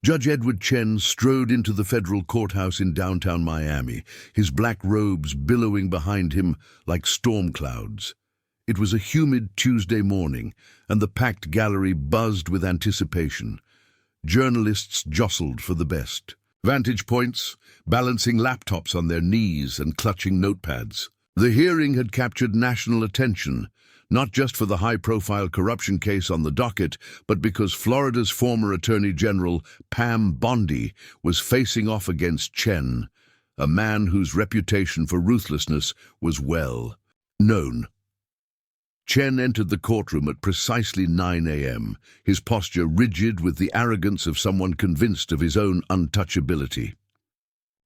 Judge Edward Chen strode into the federal courthouse in downtown Miami, his black robes billowing behind him like storm clouds. It was a humid Tuesday morning, and the packed gallery buzzed with anticipation. Journalists jostled for the best. Vantage points, balancing laptops on their knees and clutching notepads. The hearing had captured national attention, not just for the high-profile corruption case on the docket, but because Florida's former Attorney General, Pam Bondi, was facing off against Chen, a man whose reputation for ruthlessness was well known. Chen entered the courtroom at precisely 9 a.m., his posture rigid with the arrogance of someone convinced of his own untouchability.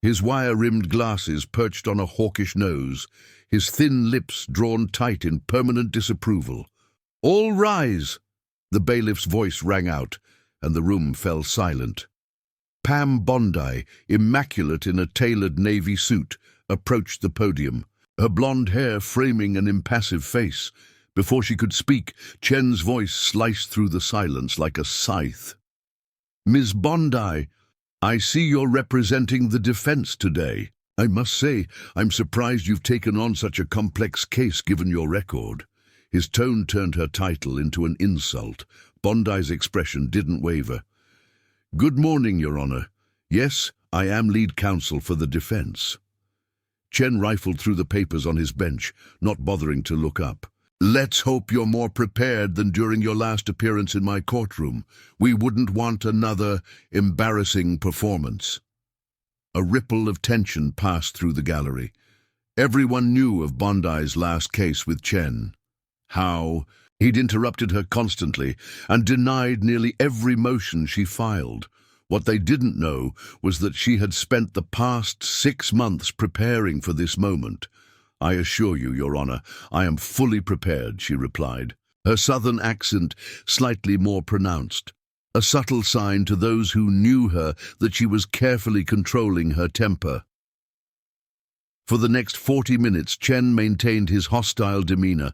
His wire-rimmed glasses perched on a hawkish nose, his thin lips drawn tight in permanent disapproval. "All rise!" The bailiff's voice rang out, and the room fell silent. Pam Bondi, immaculate in a tailored navy suit, approached the podium, her blonde hair framing an impassive face. Before she could speak, Chen's voice sliced through the silence like a scythe. "Ms. Bondi, I see you're representing the defense today. I must say, I'm surprised you've taken on such a complex case given your record." His tone turned her title into an insult. Bondi's expression didn't waver. "Good morning, Your Honor. Yes, I am lead counsel for the defense." Chen rifled through the papers on his bench, not bothering to look up. "Let's hope you're more prepared than during your last appearance in my courtroom. We wouldn't want another embarrassing performance." A ripple of tension passed through the gallery. Everyone knew of Bondi's last case with Chen. How he'd interrupted her constantly and denied nearly every motion she filed. What they didn't know was that she had spent the past 6 months preparing for this moment. "I assure you, Your Honor, I am fully prepared," she replied, her southern accent slightly more pronounced, a subtle sign to those who knew her that she was carefully controlling her temper. For the next 40 minutes, Chen maintained his hostile demeanor,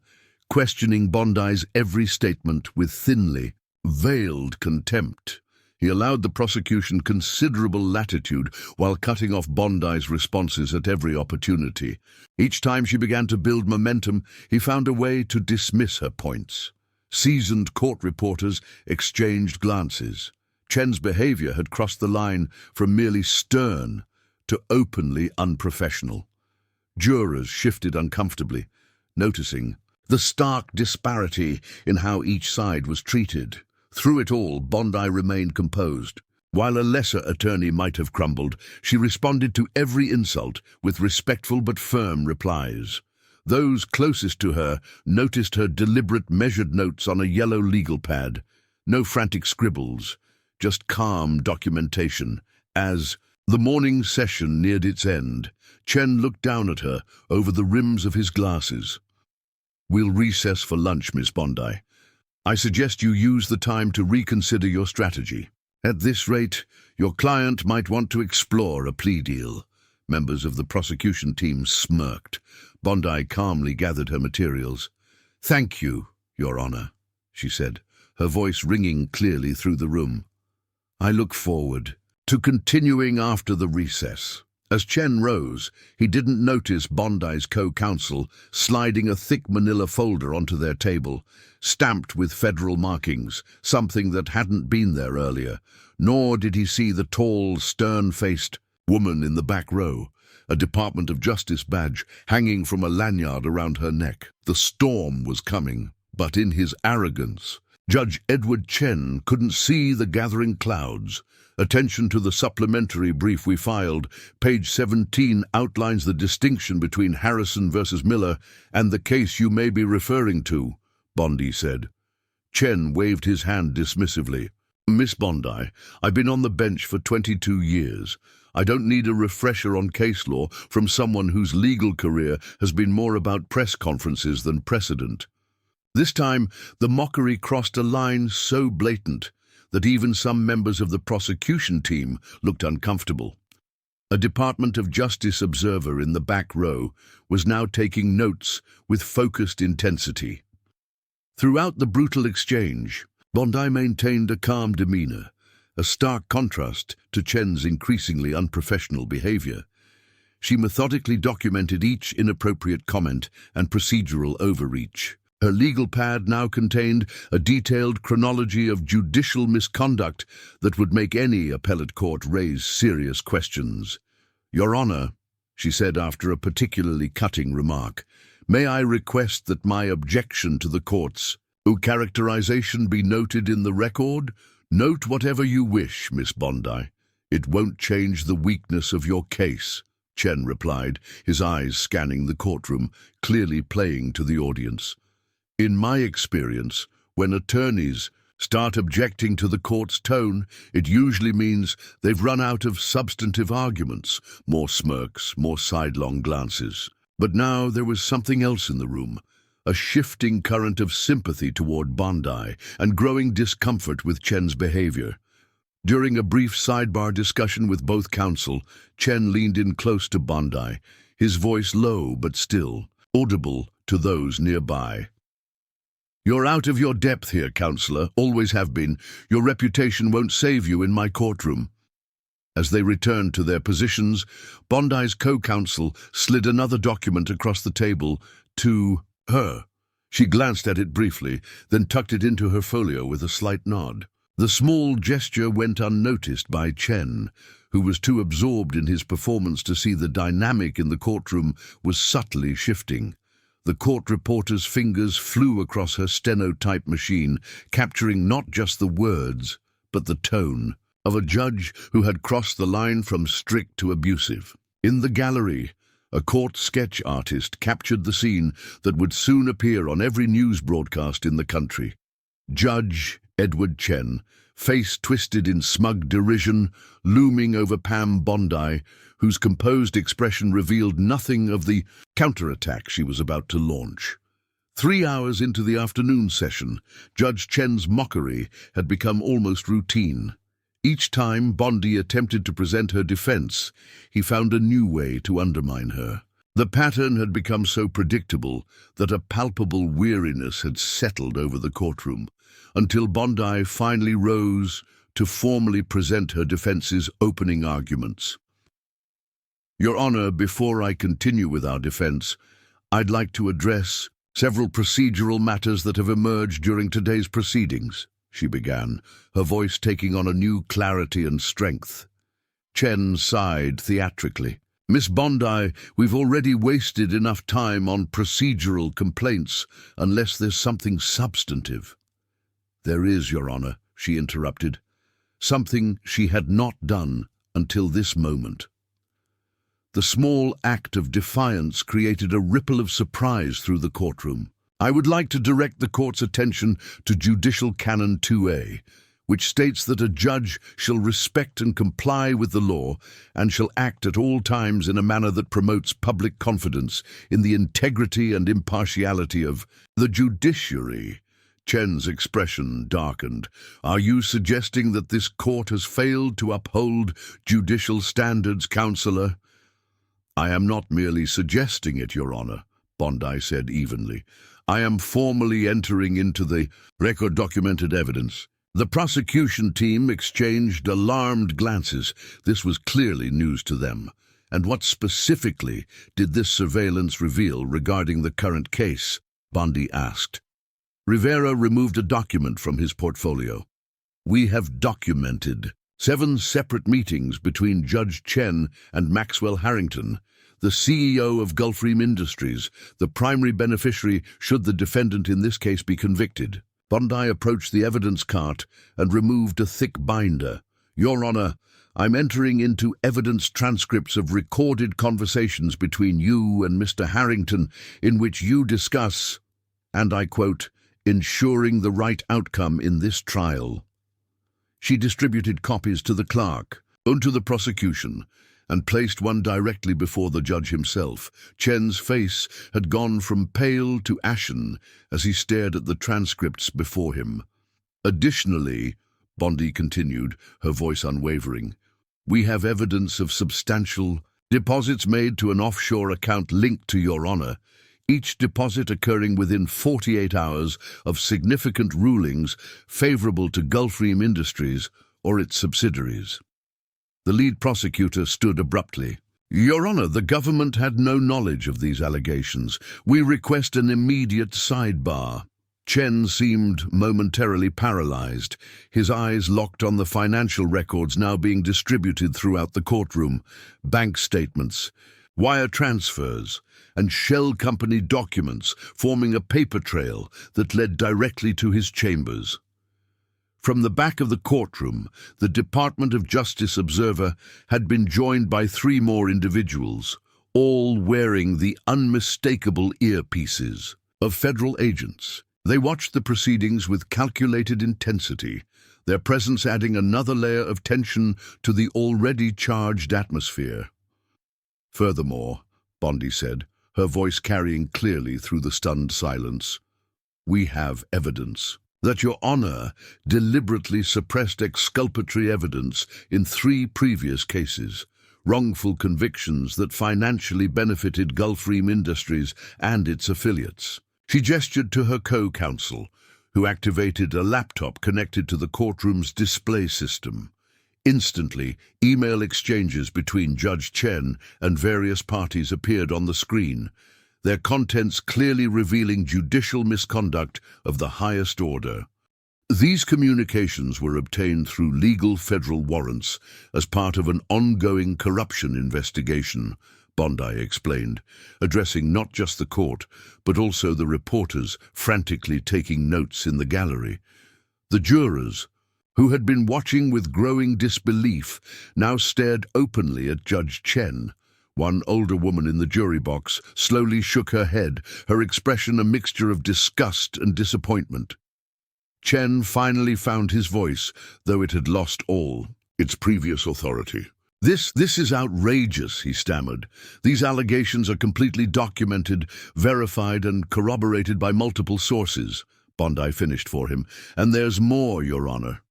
questioning Bondi's every statement with thinly veiled contempt. He allowed the prosecution considerable latitude while cutting off Bondi's responses at every opportunity. Each time she began to build momentum, he found a way to dismiss her points. Seasoned court reporters exchanged glances. Chen's behavior had crossed the line from merely stern to openly unprofessional. Jurors shifted uncomfortably, noticing the stark disparity in how each side was treated. Through it all, Bondi remained composed. While a lesser attorney might have crumbled, she responded to every insult with respectful but firm replies. Those closest to her noticed her deliberate, measured notes on a yellow legal pad. No frantic scribbles, just calm documentation. As the morning session neared its end, Chen looked down at her over the rims of his glasses. "We'll recess for lunch, Miss Bondi. I suggest you use the time to reconsider your strategy. At this rate, your client might want to explore a plea deal." Members of the prosecution team smirked. Bondi calmly gathered her materials. "Thank you, Your Honor," she said, her voice ringing clearly through the room. "I look forward to continuing after the recess." As Chen rose, he didn't notice Bondi's co-counsel sliding a thick manila folder onto their table, stamped with federal markings, something that hadn't been there earlier. Nor did he see the tall, stern-faced woman in the back row, a Department of Justice badge hanging from a lanyard around her neck. The storm was coming, but in his arrogance, Judge Edward Chen couldn't see the gathering clouds. "Attention to the supplementary brief we filed. Page 17 outlines the distinction between Harrison versus Miller and the case you may be referring to," Bondi said. Chen waved his hand dismissively. "Miss Bondi, I've been on the bench for 22 years. I don't need a refresher on case law from someone whose legal career has been more about press conferences than precedent." This time, the mockery crossed a line so blatant that even some members of the prosecution team looked uncomfortable. A Department of Justice observer in the back row was now taking notes with focused intensity. Throughout the brutal exchange, Bondi maintained a calm demeanor, a stark contrast to Chen's increasingly unprofessional behavior. She methodically documented each inappropriate comment and procedural overreach. Her legal pad now contained a detailed chronology of judicial misconduct that would make any appellate court raise serious questions. "Your Honor," she said after a particularly cutting remark, "may I request that my objection to the court's characterization be noted in the record?" "Note whatever you wish, Miss Bondi. It won't change the weakness of your case," Chen replied, his eyes scanning the courtroom, clearly playing to the audience. "In my experience, when attorneys start objecting to the court's tone, it usually means they've run out of substantive arguments, more smirks, more sidelong glances." But now there was something else in the room, a shifting current of sympathy toward Bondi and growing discomfort with Chen's behavior. During a brief sidebar discussion with both counsel, Chen leaned in close to Bondi, his voice low but still, audible to those nearby. "You're out of your depth here, counselor, always have been. Your reputation won't save you in my courtroom." As they returned to their positions, Bondi's co-counsel slid another document across the table to her. She glanced at it briefly, then tucked it into her folio with a slight nod. The small gesture went unnoticed by Chen, who was too absorbed in his performance to see the dynamic in the courtroom was subtly shifting. The court reporter's fingers flew across her stenotype machine, capturing not just the words, but the tone of a judge who had crossed the line from strict to abusive. In the gallery, a court sketch artist captured the scene that would soon appear on every news broadcast in the country. Judge Edward Chen, face twisted in smug derision, looming over Pam Bondi, whose composed expression revealed nothing of the counterattack she was about to launch. 3 hours into the afternoon session, Judge Chen's mockery had become almost routine. Each time Bondi attempted to present her defense, he found a new way to undermine her. The pattern had become so predictable that a palpable weariness had settled over the courtroom, until Bondi finally rose to formally present her defense's opening arguments. "Your Honor, before I continue with our defense, I'd like to address several procedural matters that have emerged during today's proceedings," she began, her voice taking on a new clarity and strength. Chen sighed theatrically. "Miss Bondi, we've already wasted enough time on procedural complaints unless there's something substantive." "There is, Your Honor," she interrupted, something she had not done until this moment. The small act of defiance created a ripple of surprise through the courtroom. "I would like to direct the court's attention to Judicial Canon 2A, which states that a judge shall respect and comply with the law and shall act at all times in a manner that promotes public confidence in the integrity and impartiality of the judiciary." Chen's expression darkened. "Are you suggesting that this court has failed to uphold judicial standards, counselor?" "I am not merely suggesting it, Your Honor," Bondi said evenly. "I am formally entering into the record-documented evidence." The prosecution team exchanged alarmed glances. This was clearly news to them. "And what specifically did this surveillance reveal regarding the current case?" Bondi asked. Rivera removed a document from his portfolio. "We have documented 7 separate meetings between Judge Chen and Maxwell Harrington, the CEO of Gulfstream Industries, the primary beneficiary should the defendant in this case be convicted." Bondi approached the evidence cart and removed a thick binder. "Your Honor, I'm entering into evidence transcripts of recorded conversations between you and Mr. Harrington in which you discuss, and I quote, ensuring the right outcome in this trial." She distributed copies to the clerk, and to the prosecution, and placed one directly before the judge himself. Chen's face had gone from pale to ashen as he stared at the transcripts before him. "Additionally," Bondi continued, her voice unwavering, "we have evidence of substantial deposits made to an offshore account linked to Your Honor, each deposit occurring within 48 hours of significant rulings favorable to Gulfstream Industries or its subsidiaries. The lead prosecutor stood abruptly. Your Honor, the government had no knowledge of these allegations. We request an immediate sidebar. Chen seemed momentarily paralyzed, his eyes locked on the financial records now being distributed throughout the courtroom, bank statements, wire transfers, and shell company documents forming a paper trail that led directly to his chambers. From the back of the courtroom, the Department of Justice observer had been joined by 3 more individuals, all wearing the unmistakable earpieces of federal agents. They watched the proceedings with calculated intensity, their presence adding another layer of tension to the already charged atmosphere. Furthermore, Bondi said, her voice carrying clearly through the stunned silence, we have evidence that Your Honor deliberately suppressed exculpatory evidence in 3 previous cases, wrongful convictions that financially benefited Gulfstream Industries and its affiliates. She gestured to her co-counsel, who activated a laptop connected to the courtroom's display system. Instantly, email exchanges between Judge Chen and various parties appeared on the screen, their contents clearly revealing judicial misconduct of the highest order. These communications were obtained through legal federal warrants as part of an ongoing corruption investigation, Bondi explained, addressing not just the court, but also the reporters frantically taking notes in the gallery. The jurors, who had been watching with growing disbelief, now stared openly at Judge Chen. One older woman in the jury box slowly shook her head, her expression a mixture of disgust and disappointment. Chen finally found his voice, though it had lost all its previous authority. This is outrageous, he stammered. These allegations are completely documented, verified, and corroborated by multiple sources, Bondi finished for him. And there's more, Your Honor.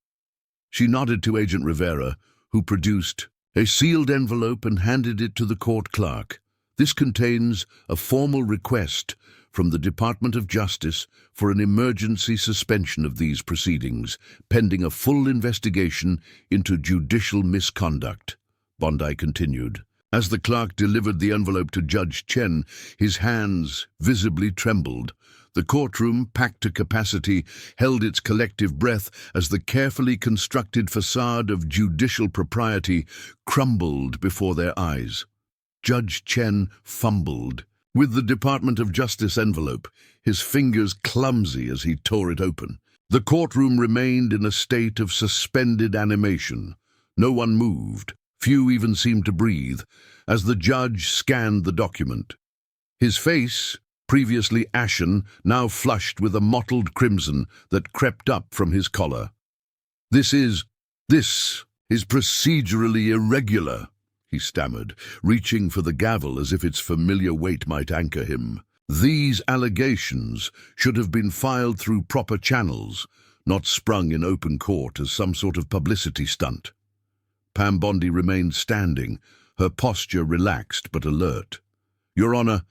She nodded to Agent Rivera, who produced a sealed envelope and handed it to the court clerk. This contains a formal request from the Department of Justice for an emergency suspension of these proceedings, pending a full investigation into judicial misconduct, Bondi continued. As the clerk delivered the envelope to Judge Chen, his hands visibly trembled. The courtroom, packed to capacity, held its collective breath as the carefully constructed facade of judicial propriety crumbled before their eyes. Judge Chen fumbled with the Department of Justice envelope, his fingers clumsy as he tore it open. The courtroom remained in a state of suspended animation. No one moved, few even seemed to breathe, as the judge scanned the document. His face, previously ashen, now flushed with a mottled crimson that crept up from his collar. This is procedurally irregular, he stammered, reaching for the gavel as if its familiar weight might anchor him. These allegations should have been filed through proper channels, not sprung in open court as some sort of publicity stunt. Pam Bondi remained standing, her posture relaxed but alert. Your Honor,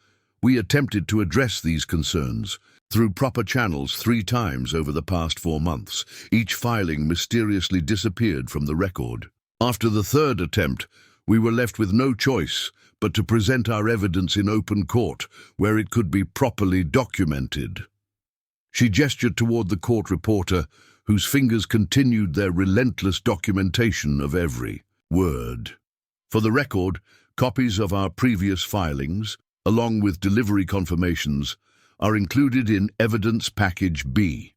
we attempted to address these concerns through proper channels 3 times over the past 4 months. Each filing mysteriously disappeared from the record. After the 3rd attempt, we were left with no choice but to present our evidence in open court, where it could be properly documented. She gestured toward the court reporter, whose fingers continued their relentless documentation of every word. For the record, copies of our previous filings, along with delivery confirmations, are included in Evidence Package B.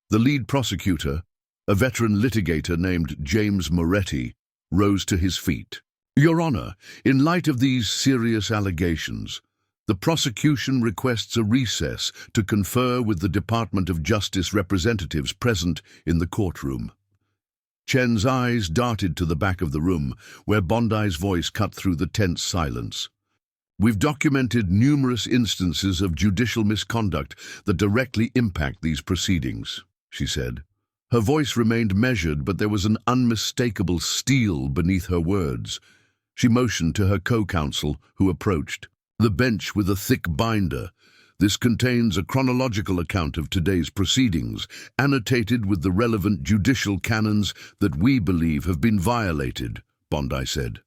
The lead prosecutor, a veteran litigator named James Moretti, rose to his feet. Your Honor, in light of these serious allegations, the prosecution requests a recess to confer with the Department of Justice representatives present in the courtroom. Chen's eyes darted to the back of the room, where Bondi's voice cut through the tense silence. We've documented numerous instances of judicial misconduct that directly impact these proceedings, she said. Her voice remained measured, but there was an unmistakable steel beneath her words. She motioned to her co-counsel, who approached. The bench with a thick binder, This contains a chronological account of today's proceedings, annotated with the relevant judicial canons that we believe have been violated, Bondi said.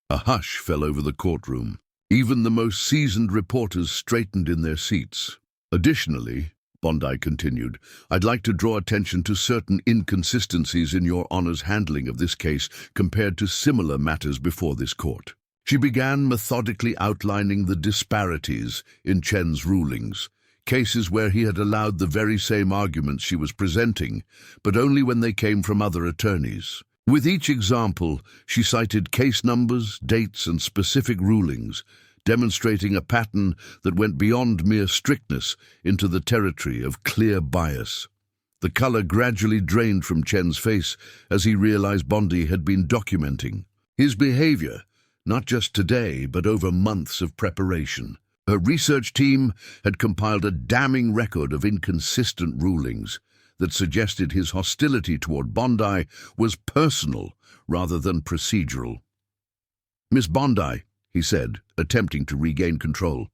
A hush fell over the courtroom. Even the most seasoned reporters straightened in their seats. Additionally, Bondi continued, I'd like to draw attention to certain inconsistencies in Your Honor's handling of this case compared to similar matters before this court. She began methodically outlining the disparities in Chen's rulings, cases where he had allowed the very same arguments she was presenting, but only when they came from other attorneys. With each example, she cited case numbers, dates, and specific rulings, demonstrating a pattern that went beyond mere strictness into the territory of clear bias. The color gradually drained from Chen's face as he realized Bondi had been documenting his behavior, not just today, but over months of preparation. Her research team had compiled a damning record of inconsistent rulings that suggested his hostility toward Bondi was personal rather than procedural. Miss Bondi, he said, attempting to regain control,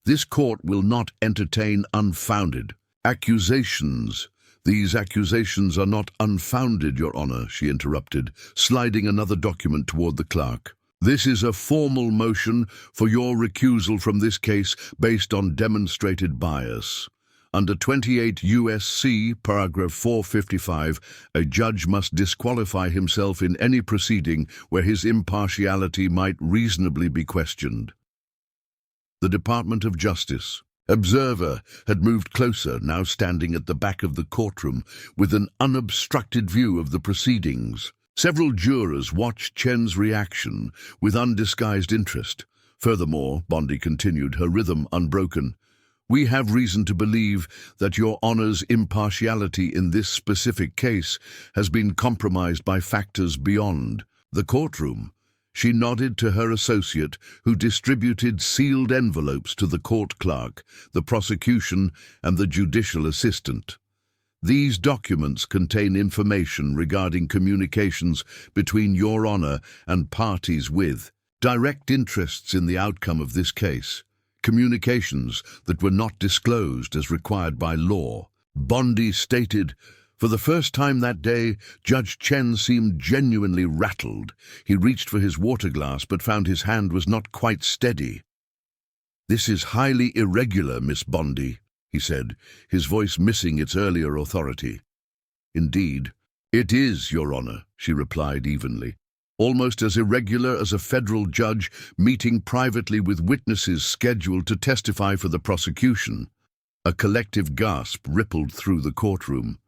this court will not entertain unfounded accusations. These accusations are not unfounded, Your Honor, she interrupted, sliding another document toward the clerk. This is a formal motion for your recusal from this case based on demonstrated bias. Under 28 U.S.C. paragraph 455, a judge must disqualify himself in any proceeding where his impartiality might reasonably be questioned. The Department of Justice observer had moved closer, now standing at the back of the courtroom with an unobstructed view of the proceedings. Several jurors watched Chen's reaction with undisguised interest. Furthermore, Bondi continued, her rhythm unbroken, we have reason to believe that Your Honor's impartiality in this specific case has been compromised by factors beyond the courtroom. She nodded to her associate, who distributed sealed envelopes to the court clerk, the prosecution, and the judicial assistant. These documents contain information regarding communications between Your Honor and parties with direct interests in the outcome of this case, communications that were not disclosed as required by law. Bondi stated, for the first time that day, Judge Chen seemed genuinely rattled. He reached for his water glass but found his hand was not quite steady. This is highly irregular, Miss Bondi, he said, his voice missing its earlier authority. Indeed, it is, Your Honor, she replied evenly. Almost as irregular as a federal judge meeting privately with witnesses scheduled to testify for the prosecution. A collective gasp rippled through the courtroom.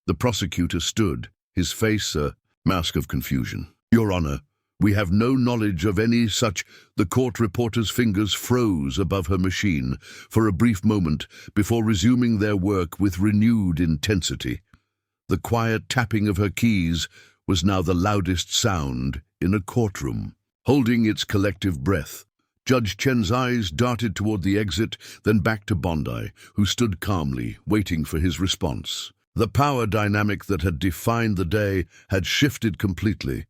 The prosecutor stood, his face a mask of confusion. Your Honor, we have no knowledge of any such. The court reporter's fingers froze above her machine for a brief moment before resuming their work with renewed intensity. The quiet tapping of her keys was now the loudest sound in a courtroom. Holding its collective breath, Judge Chen's eyes darted toward the exit, then back to Bondi, who stood calmly, waiting for his response. The power dynamic that had defined the day had shifted completely,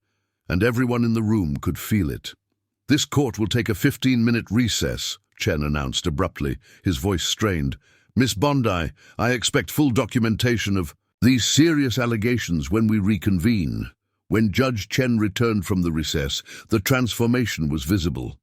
and everyone in the room could feel it. This court will take a 15-minute recess, Chen announced abruptly, his voice strained. Miss Bondi, I expect full documentation of these serious allegations when we reconvene. When Judge Chen returned from the recess, the transformation was visible.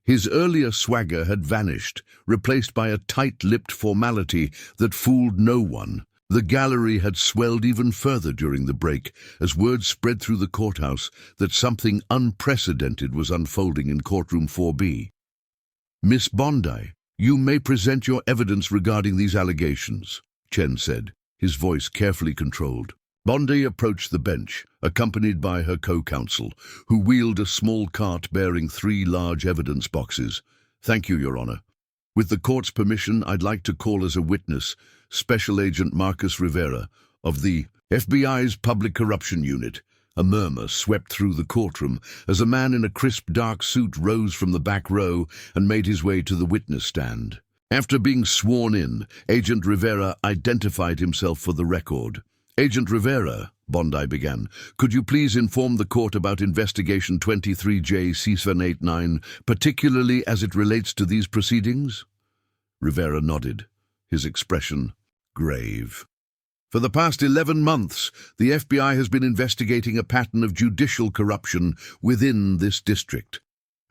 His earlier swagger had vanished, replaced by a tight-lipped formality that fooled no one. The gallery had swelled even further during the break, as word spread through the courthouse that something unprecedented was unfolding in Courtroom 4B. Miss Bondi, you may present your evidence regarding these allegations, Chen said, his voice carefully controlled. Bondi approached the bench, accompanied by her co-counsel, who wheeled a small cart bearing 3 large evidence boxes. Thank you, Your Honor. With the court's permission, I'd like to call as a witness Special Agent Marcus Rivera of the FBI's Public Corruption Unit. A murmur swept through the courtroom as a man in a crisp dark suit rose from the back row and made his way to the witness stand. After being sworn in, Agent Rivera identified himself for the record. Agent Rivera, Bondi began, could you please inform the court about Investigation 23J-C789, particularly as it relates to these proceedings? Rivera nodded, his expression grave. For the past 11 months, the FBI has been investigating a pattern of judicial corruption within this district.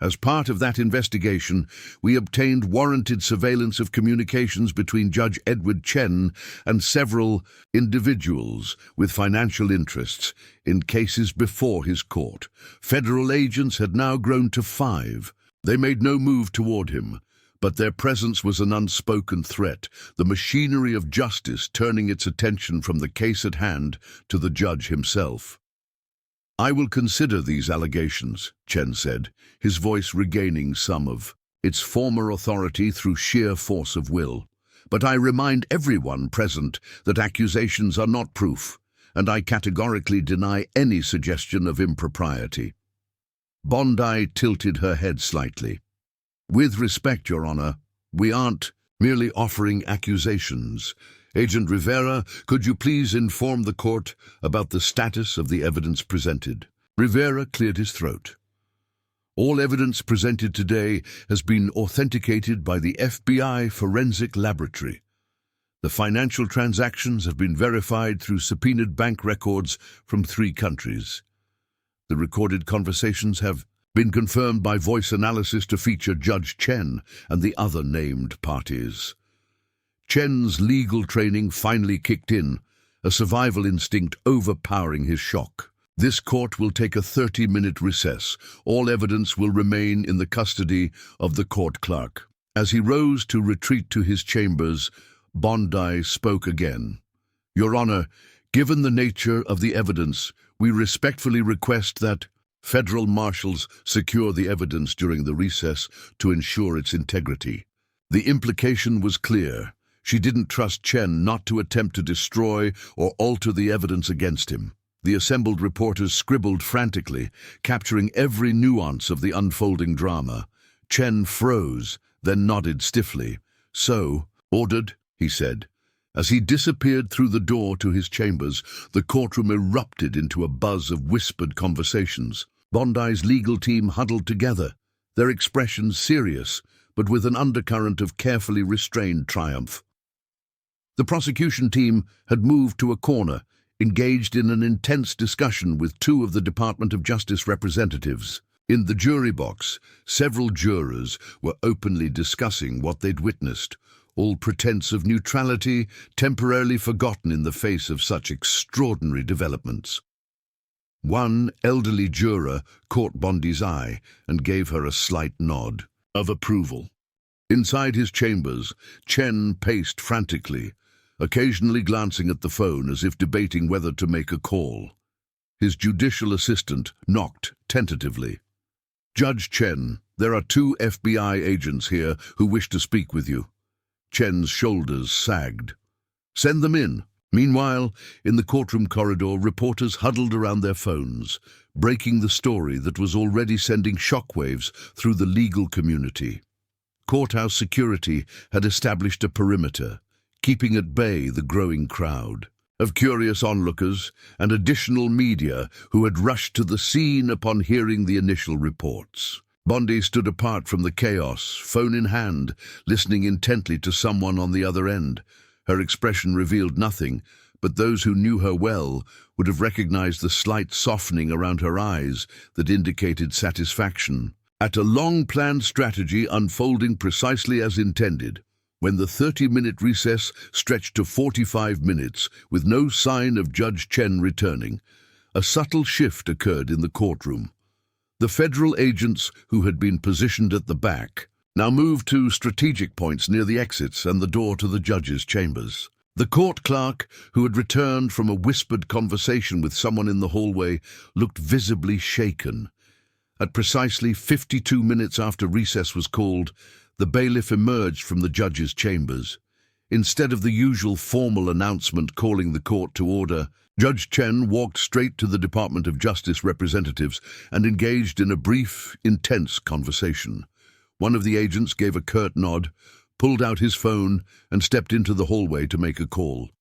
As part of that investigation, we obtained warranted surveillance of communications between Judge Edward Chen and several individuals with financial interests in cases before his court. Federal agents had now grown to 5. They made no move toward him, but their presence was an unspoken threat, the machinery of justice turning its attention from the case at hand to the judge himself. "I will consider these allegations," Chen said, his voice regaining some of its former authority through sheer force of will. "But I remind everyone present that accusations are not proof, and I categorically deny any suggestion of impropriety." Bondi tilted her head slightly. "With respect, Your Honor, we aren't merely offering accusations. Agent Rivera, could you please inform the court about the status of the evidence presented?" Rivera cleared his throat. "All evidence presented today has been authenticated by the FBI Forensic Laboratory. The financial transactions have been verified through subpoenaed bank records from 3 countries. The recorded conversations have been confirmed by voice analysis to feature Judge Chen and the other named parties." Chen's legal training finally kicked in, a survival instinct overpowering his shock. "This court will take a 30-minute recess. All evidence will remain in the custody of the court clerk." As he rose to retreat to his chambers, Bondi spoke again. "Your Honor, given the nature of the evidence, we respectfully request that federal marshals secure the evidence during the recess to ensure its integrity." The implication was clear. She didn't trust Chen not to attempt to destroy or alter the evidence against him. The assembled reporters scribbled frantically, capturing every nuance of the unfolding drama. Chen froze, then nodded stiffly. "So, ordered," he said. As he disappeared through the door to his chambers, the courtroom erupted into a buzz of whispered conversations. Bondi's legal team huddled together, their expressions serious, but with an undercurrent of carefully restrained triumph. The prosecution team had moved to a corner, engaged in an intense discussion with 2 of the Department of Justice representatives. In the jury box, several jurors were openly discussing what they'd witnessed, all pretense of neutrality temporarily forgotten in the face of such extraordinary developments. One elderly juror caught Bondi's eye and gave her a slight nod of approval. Inside his chambers, Chen paced frantically, occasionally glancing at the phone as if debating whether to make a call. His judicial assistant knocked tentatively. "Judge Chen, there are 2 FBI agents here who wish to speak with you." Chen's shoulders sagged. "Send them in." Meanwhile, in the courtroom corridor, reporters huddled around their phones, breaking the story that was already sending shockwaves through the legal community. Courthouse security had established a perimeter, keeping at bay the growing crowd of curious onlookers and additional media who had rushed to the scene upon hearing the initial reports. Bondi stood apart from the chaos, phone in hand, listening intently to someone on the other end. Her expression revealed nothing, but those who knew her well would have recognized the slight softening around her eyes that indicated satisfaction at a long-planned strategy unfolding precisely as intended. When the 30-minute recess stretched to 45 minutes with no sign of Judge Chen returning, a subtle shift occurred in the courtroom. The federal agents who had been positioned at the back now moved to strategic points near the exits and the door to the judge's chambers. The court clerk, who had returned from a whispered conversation with someone in the hallway, looked visibly shaken. At precisely 52 minutes after recess was called, the bailiff emerged from the judge's chambers. Instead of the usual formal announcement calling the court to order, Judge Chen walked straight to the Department of Justice representatives and engaged in a brief, intense conversation. One of the agents gave a curt nod, pulled out his phone, and stepped into the hallway to make a call.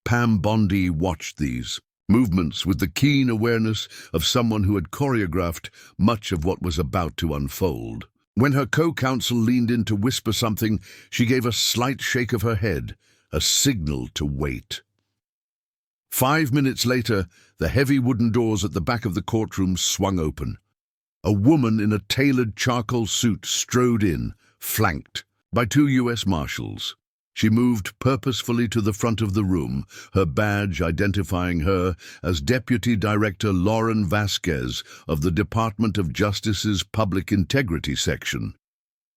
Pam Bondi watched these movements with the keen awareness of someone who had choreographed much of what was about to unfold. When her co-counsel leaned in to whisper something, she gave a slight shake of her head, a signal to wait. 5 minutes later, the heavy wooden doors at the back of the courtroom swung open. A woman in a tailored charcoal suit strode in, flanked by 2 U.S. Marshals. She moved purposefully to the front of the room, her badge identifying her as Deputy Director Lauren Vasquez of the Department of Justice's Public Integrity Section.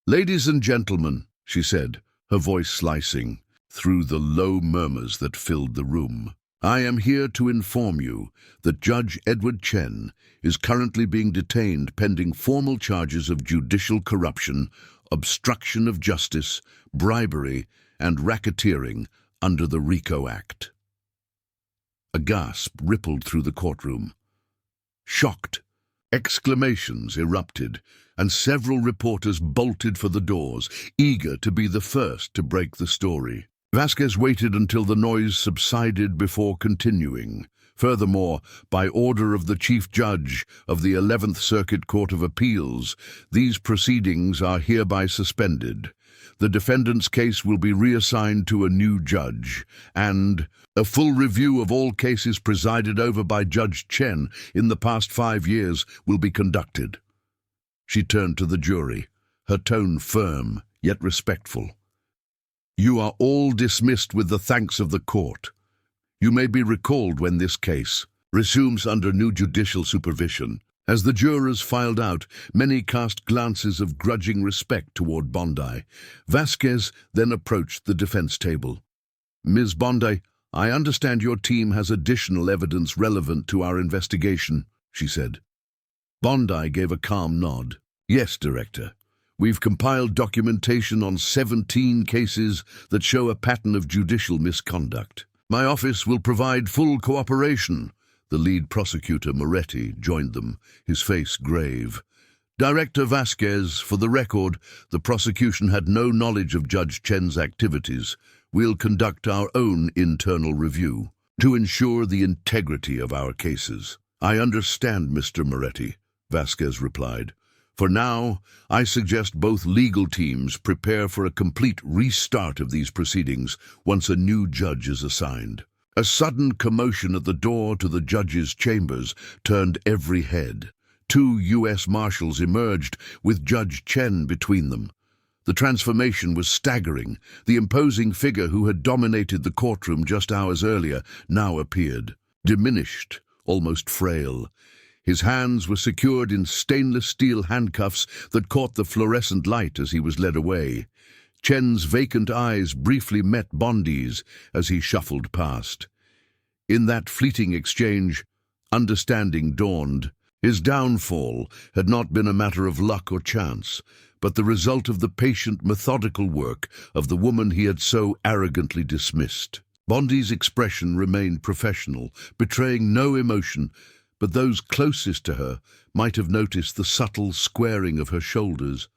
"Ladies and gentlemen," she said, her voice slicing through the low murmurs that filled the room, "I am here to inform you that Judge Edward Chen is currently being detained pending formal charges of judicial corruption, obstruction of justice, bribery, and racketeering under the RICO Act." A gasp rippled through the courtroom. Shocked exclamations erupted, and several reporters bolted for the doors, eager to be the first to break the story. Vasquez waited until the noise subsided before continuing. Furthermore, by order of the Chief Judge of the 11th Circuit Court of Appeals, these proceedings are hereby suspended. The defendant's case will be reassigned to a new judge, and a full review of all cases presided over by Judge Chen in the past 5 years will be conducted. She turned to the jury, her tone firm yet respectful. "You are all dismissed with the thanks of the court. You may be recalled when this case resumes under new judicial supervision." As the jurors filed out, many cast glances of grudging respect toward Bondi. Vasquez then approached the defense table. "Ms. Bondi, I understand your team has additional evidence relevant to our investigation," she said. Bondi gave a calm nod. "Yes, Director. We've compiled documentation on 17 cases that show a pattern of judicial misconduct. My office will provide full cooperation." The lead prosecutor, Moretti, joined them, his face grave. "Director Vasquez, for the record, the prosecution had no knowledge of Judge Chen's activities. We'll conduct our own internal review to ensure the integrity of our cases." "I understand, Mr. Moretti," Vasquez replied. "For now, I suggest both legal teams prepare for a complete restart of these proceedings once a new judge is assigned." A sudden commotion at the door to the judge's chambers turned every head. 2 U.S. Marshals emerged, with Judge Chen between them. The transformation was staggering. The imposing figure who had dominated the courtroom just hours earlier now appeared, diminished, almost frail. His hands were secured in stainless steel handcuffs that caught the fluorescent light as he was led away. Chen's vacant eyes briefly met Bondi's as he shuffled past. In that fleeting exchange, understanding dawned. His downfall had not been a matter of luck or chance, but the result of the patient, methodical work of the woman he had so arrogantly dismissed. Bondi's expression remained professional, betraying no emotion, but those closest to her might have noticed the subtle squaring of her shoulders.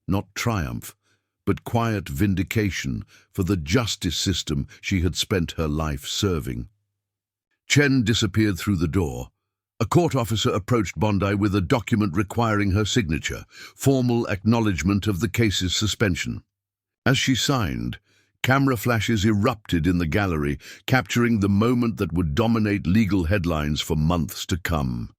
Not triumph, but quiet vindication for the justice system she had spent her life serving. Chen disappeared through the door. A court officer approached Bondi with a document requiring her signature, formal acknowledgement of the case's suspension. As she signed, camera flashes erupted in the gallery, capturing the moment that would dominate legal headlines for months to come.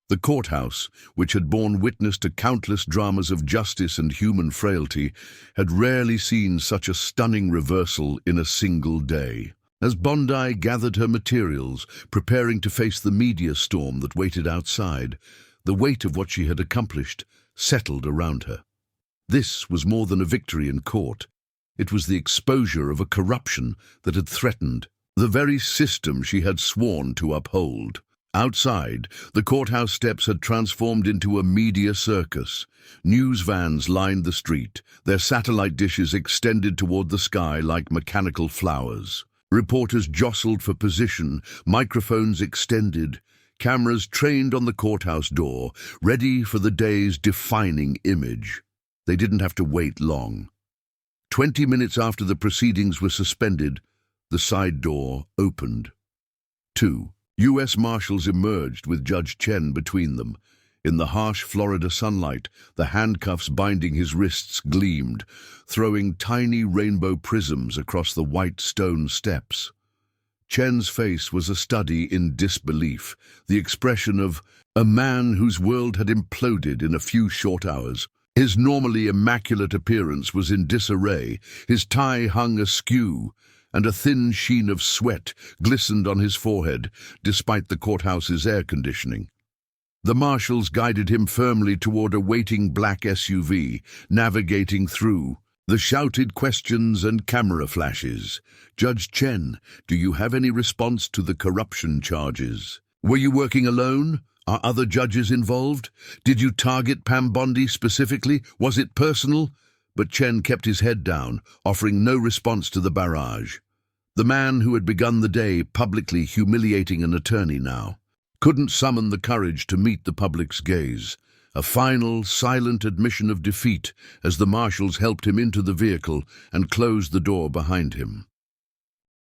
The courthouse, which had borne witness to countless dramas of justice and human frailty, had rarely seen such a stunning reversal in a single day. As Bondi gathered her materials, preparing to face the media storm that waited outside, the weight of what she had accomplished settled around her. This was more than a victory in court. It was the exposure of a corruption that had threatened the very system she had sworn to uphold. Outside, the courthouse steps had transformed into a media circus. News vans lined the street, their satellite dishes extended toward the sky like mechanical flowers. Reporters jostled for position, microphones extended, cameras trained on the courthouse door, ready for the day's defining image. They didn't have to wait long. 20 minutes after the proceedings were suspended, the side door opened. 2 U.S. Marshals emerged with Judge Chen between them. In the harsh Florida sunlight, the handcuffs binding his wrists gleamed, throwing tiny rainbow prisms across the white stone steps. Chen's face was a study in disbelief, the expression of a man whose world had imploded in a few short hours. His normally immaculate appearance was in disarray, his tie hung askew, and a thin sheen of sweat glistened on his forehead, despite the courthouse's air conditioning. The marshals guided him firmly toward a waiting black SUV, navigating through the shouted questions and camera flashes. "Judge Chen, do you have any response to the corruption charges? Were you working alone? Are other judges involved? Did you target Pam Bondi specifically? Was it personal?" But Chen kept his head down, offering no response to the barrage. The man who had begun the day publicly humiliating an attorney now couldn't summon the courage to meet the public's gaze. A final, silent admission of defeat as the marshals helped him into the vehicle and closed the door behind him.